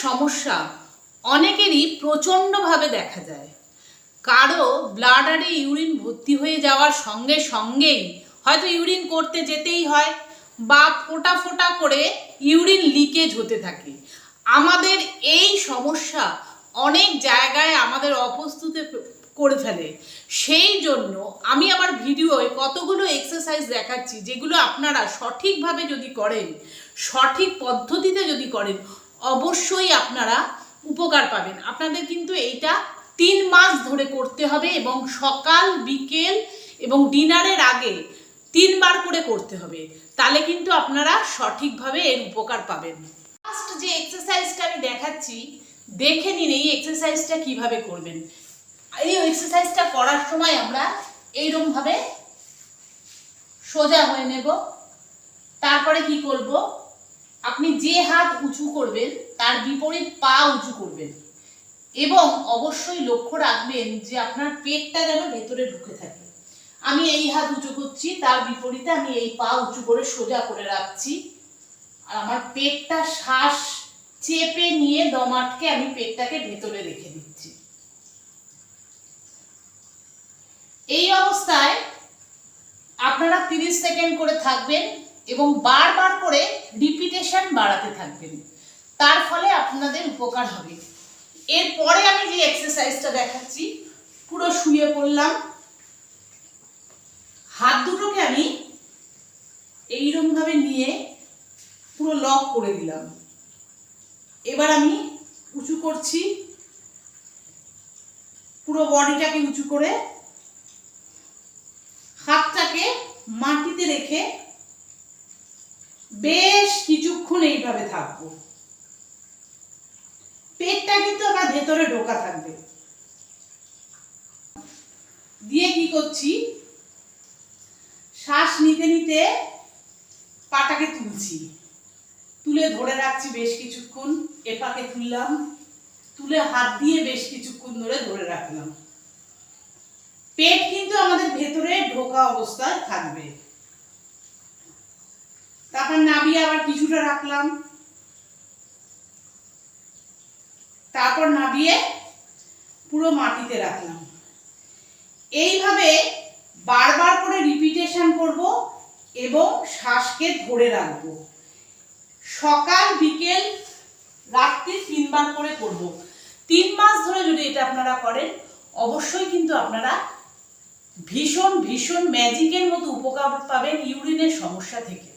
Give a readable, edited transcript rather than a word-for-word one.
সমস্যা অনেকেরই প্রচণ্ডভাবে দেখা যায়। কারো ব্লাডারে ইউরিন ভর্তি হয়ে যাওয়ার সঙ্গে সঙ্গেই হয়তো ইউরিন করতে যেতেই হয়, বা ফোঁটা ফোঁটা করে ইউরিন লিকেজ হতে থাকে। আমাদের এই সমস্যা অনেক জায়গায় আমাদের অপ্রস্তুতে করে ফেলে। সেই জন্য আমি আমার ভিডিওয় কতগুলো এক্সারসাইজ দেখাচ্ছি, যেগুলো আপনারা সঠিকভাবে যদি করেন, সঠিক পদ্ধতিতে যদি করেন, অবশ্যই আপনারা উপকার পাবেন। আপনাদের কিন্তু এইটা 3 মাস ধরে করতে হবে এবং সকাল, বিকেল এবং ডিনারের আগে 3 বার করে করতে হবে। তাহলে কিন্তু আপনারা সঠিকভাবে এর উপকার পাবেন। ফার্স্ট যে এক্সারসাইজটা আমি দেখাচ্ছি, দেখে নিন এই এক্সারসাইজটা কিভাবে করবেন। এই এক্সারসাইজটা করার সময় আমরা এইরকমভাবে সোজা হয়ে নেব। তারপরে কি করব, আপনি যে হাত উঁচু করবেন তার বিপরীত পা উঁচু করবেন এবং অবশ্যই লক্ষ্য রাখবেন যে আপনার পেটটা যেন ভেতরে ঢুকে থাকে। আমি এই হাত উঁচু করছি, তার বিপরীতে আমি এই পা উঁচু করে সোজা করে রাখছি, আর আমার পেটটা শ্বাস চেপে নিয়ে দম আটকে আমি পেটটাকে ভেতরে রেখে দিচ্ছি। এই অবস্থায় আপনারা 30 সেকেন্ড করে থাকবেন এবং বারবার করে রিপিটেশন বাড়াতে থাকবেন। তার ফলে আপনাদের উপকার হবে। এরপরে আমি যে এক্সারসাইজটা দেখাচ্ছি, পুরো শুয়ে পড়লাম, হাত দুটোকে আমি এইরকম ভাবে নিয়ে পুরো লক করে দিলাম। এবার আমি উঁচু করছি, পুরো বডিটাকে উঁচু করে হাতটাকে মাটিতে রেখে বেশ কিছুক্ষণ এইভাবে থাকবো। পেটটা কিন্তু আমার ভেতরে ঢোকা থাকবে। দিয়ে কি করছি, শ্বাস নিতে নিতে পাটাকে তুলছি, তুলে ধরে রাখছি বেশ কিছুক্ষণ। এপাকে তুললাম, তুলে হাত দিয়ে বেশ কিছুক্ষণ ধরে রাখলাম। পেট কিন্তু আমাদের ভেতরে ঢোকা অবস্থায় থাকবে। তারপর নাবিয়ে আবার কিছুটা রাখলাম, তারপর নাবিয়ে পুরো মাটিতে রাখলাম। এইভাবে বারবার করে রিপিটেশন করব এবং শ্বাসকে ধরে রাখবো। সকাল, বিকেল, রাত্রি 3 বার করে করব। 3 মাস ধরে যদি এটা আপনারা করেন, অবশ্যই কিন্তু আপনারা ভীষণ ভীষণ ম্যাজিকের মতো উপকার পাবেন ইউরিনের সমস্যা থেকে।